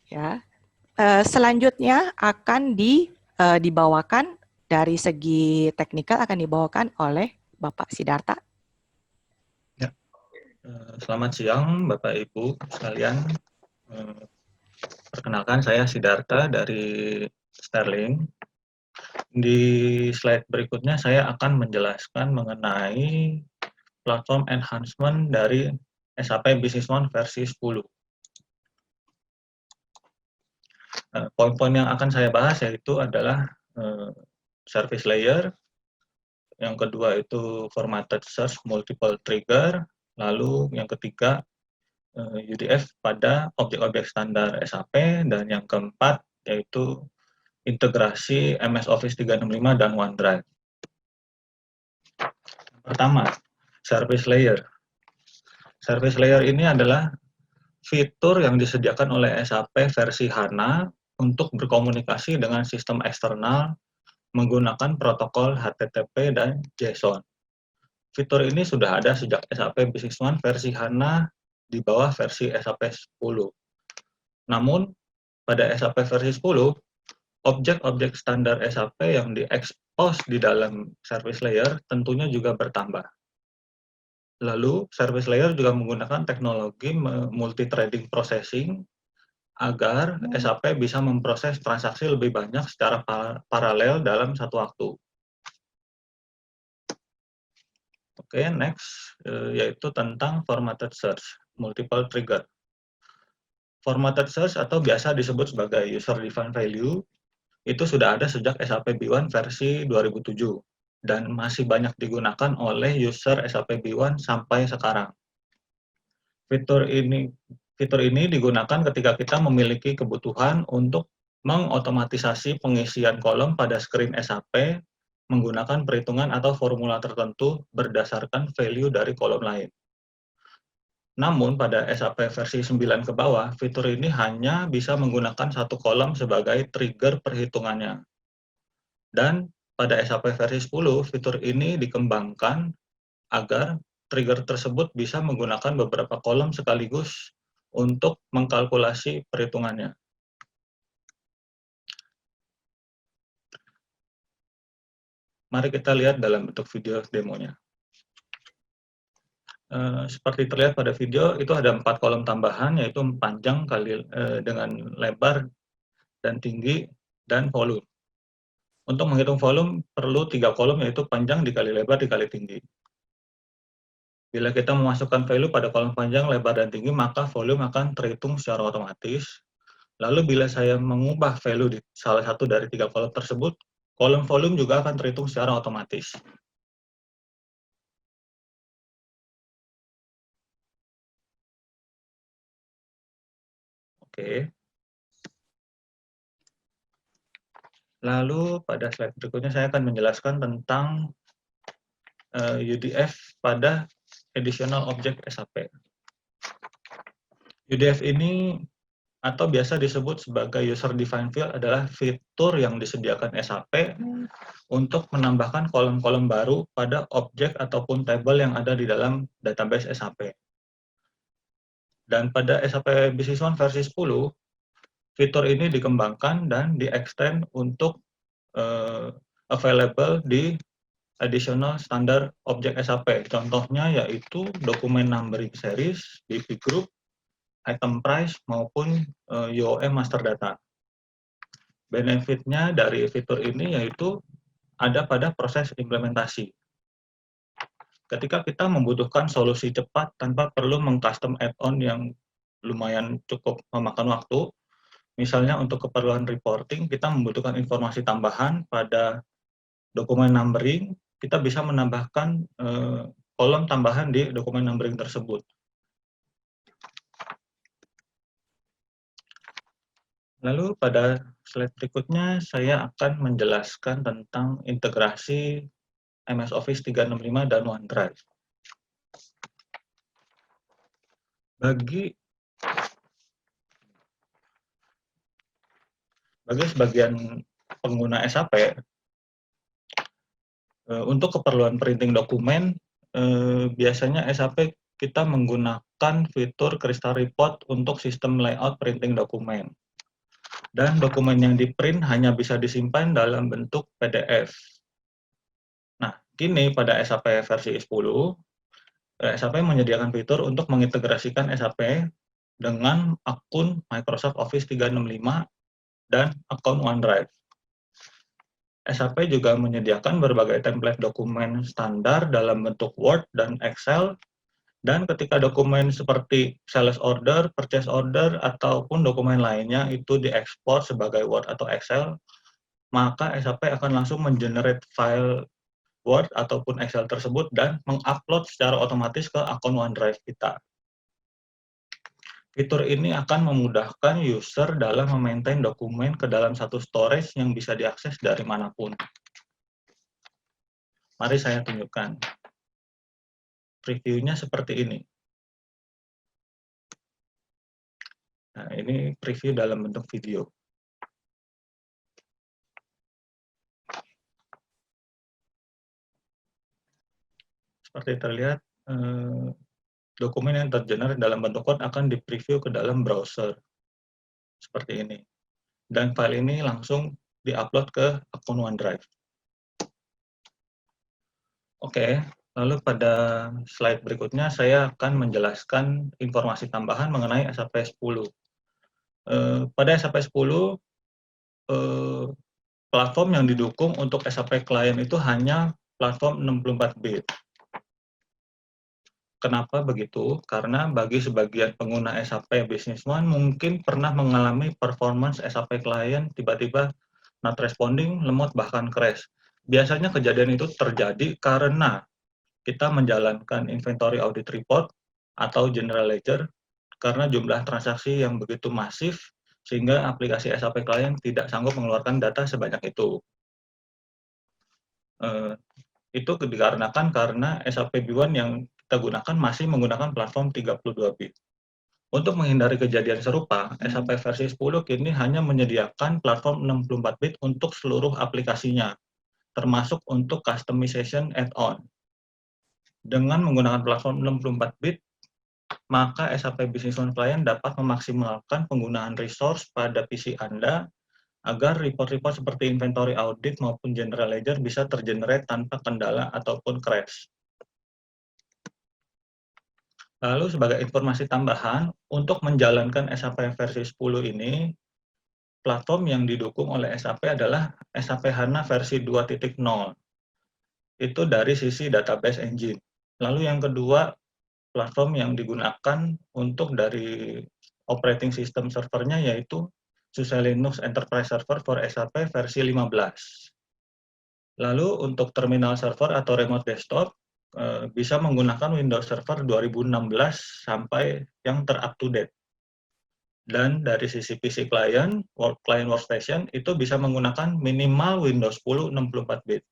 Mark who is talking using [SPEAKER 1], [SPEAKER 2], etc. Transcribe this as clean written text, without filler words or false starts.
[SPEAKER 1] Ya. Selanjutnya akan dibawakan dari segi teknikal akan dibawakan oleh Bapak Sidarta.
[SPEAKER 2] Ya. Selamat siang Bapak Ibu sekalian. Perkenalkan saya Sidarta dari Sterling. Di slide berikutnya saya akan menjelaskan mengenai platform enhancement dari SAP Business One versi 10. Poin-poin yang akan saya bahas yaitu adalah service layer, yang kedua itu formatted search multiple trigger, lalu yang ketiga UDF pada objek-objek standar SAP, dan yang keempat yaitu integrasi MS Office 365 dan OneDrive. Pertama, service layer. Service layer ini adalah fitur yang disediakan oleh SAP versi HANA untuk berkomunikasi dengan sistem eksternal menggunakan protokol HTTP dan JSON. Fitur ini sudah ada sejak SAP Business One versi HANA di bawah versi SAP 10. Namun, pada SAP versi 10, objek-objek standar SAP yang diekspos di dalam service layer tentunya juga bertambah. Lalu, service layer juga menggunakan teknologi multi-threading processing agar SAP bisa memproses transaksi lebih banyak secara paralel dalam satu waktu. Oke, next, yaitu tentang formatted search, multiple trigger. Formatted search atau biasa disebut sebagai user defined value itu sudah ada sejak SAP B1 versi 2007 dan masih banyak digunakan oleh user SAP B1 sampai sekarang. Fitur ini digunakan ketika kita memiliki kebutuhan untuk mengotomatisasi pengisian kolom pada screen SAP menggunakan perhitungan atau formula tertentu berdasarkan value dari kolom lain. Namun pada SAP versi 9 ke bawah, fitur ini hanya bisa menggunakan satu kolom sebagai trigger perhitungannya. Dan pada SAP versi 10, fitur ini dikembangkan agar trigger tersebut bisa menggunakan beberapa kolom sekaligus untuk mengkalkulasi perhitungannya. Mari kita lihat dalam bentuk video demonya. Seperti terlihat pada video, itu ada 4 kolom tambahan, yaitu panjang dengan lebar dan tinggi dan volume. Untuk menghitung volume perlu 3 kolom, yaitu panjang dikali lebar dikali tinggi. Bila kita memasukkan value pada kolom panjang, lebar, dan tinggi, maka volume akan terhitung secara otomatis. Lalu bila saya mengubah value di salah satu dari 3 kolom tersebut, kolom volume juga akan terhitung secara otomatis. Oke. Lalu pada slide berikutnya saya akan menjelaskan tentang UDF pada additional object SAP. UDF ini atau biasa disebut sebagai user defined field adalah fitur yang disediakan SAP untuk menambahkan kolom-kolom baru pada objek ataupun tabel yang ada di dalam database SAP. Dan pada SAP Business One versi 10, fitur ini dikembangkan dan di-extend untuk available di additional standar objek SAP. Contohnya yaitu dokumen numbering series, BP group, item price, maupun UOM master data. Benefitnya dari fitur ini yaitu ada pada proses implementasi. Ketika kita membutuhkan solusi cepat tanpa perlu mengcustom add-on yang lumayan cukup memakan waktu, misalnya untuk keperluan reporting, kita membutuhkan informasi tambahan pada dokumen numbering, kita bisa menambahkan kolom tambahan di dokumen numbering tersebut. Lalu pada slide berikutnya saya akan menjelaskan tentang integrasi MS Office 365 dan OneDrive. Bagi sebagian pengguna SAP, untuk keperluan printing dokumen, biasanya SAP kita menggunakan fitur Crystal Report untuk sistem layout printing dokumen. Dan dokumen yang di-print hanya bisa disimpan dalam bentuk PDF. Nah, kini pada SAP versi 10, SAP menyediakan fitur untuk mengintegrasikan SAP dengan akun Microsoft Office 365 dan akun OneDrive. SAP juga menyediakan berbagai template dokumen standar dalam bentuk Word dan Excel, dan ketika dokumen seperti sales order, purchase order, ataupun dokumen lainnya itu diekspor sebagai Word atau Excel, maka SAP akan langsung mengenerate file Word ataupun Excel tersebut dan mengupload secara otomatis ke akun OneDrive kita. Fitur ini akan memudahkan user dalam memaintain dokumen ke dalam satu storage yang bisa diakses dari manapun. Mari saya tunjukkan. Previewnya seperti ini. Nah, ini preview dalam bentuk video. Seperti terlihat, dokumen yang tergenerate dalam bentuk Word akan di-preview ke dalam browser. Seperti ini. Dan file ini langsung di-upload ke akun OneDrive. Oke, lalu pada slide berikutnya saya akan menjelaskan informasi tambahan mengenai SAP 10. Pada SAP 10, platform yang didukung untuk SAP Client itu hanya platform 64-bit. Kenapa begitu? Karena bagi sebagian pengguna SAP Business One mungkin pernah mengalami performance SAP Client tiba-tiba not responding, lemot, bahkan crash. Biasanya kejadian itu terjadi karena kita menjalankan inventory audit report atau general ledger karena jumlah transaksi yang begitu masif sehingga aplikasi SAP Client tidak sanggup mengeluarkan data sebanyak itu. Itu dikarenakan karena SAP B1 yang kita gunakan masih menggunakan platform 32-bit. Untuk menghindari kejadian serupa, SAP versi 10 kini hanya menyediakan platform 64-bit untuk seluruh aplikasinya, termasuk untuk customization add-on. Dengan menggunakan platform 64-bit, maka SAP Business One Client dapat memaksimalkan penggunaan resource pada PC Anda agar report-report seperti inventory audit maupun general ledger bisa tergenerate tanpa kendala ataupun crash. Lalu sebagai informasi tambahan, untuk menjalankan SAP versi 10 ini, platform yang didukung oleh SAP adalah SAP HANA versi 2.0. Itu dari sisi database engine. Lalu yang kedua, platform yang digunakan untuk dari operating system servernya yaitu SUSE Linux Enterprise Server for SAP versi 15. Lalu untuk terminal server atau remote desktop, bisa menggunakan Windows Server 2016 sampai yang ter-up-to-date. Dan dari sisi PC client, client workstation, itu bisa menggunakan minimal Windows 10 64-bit.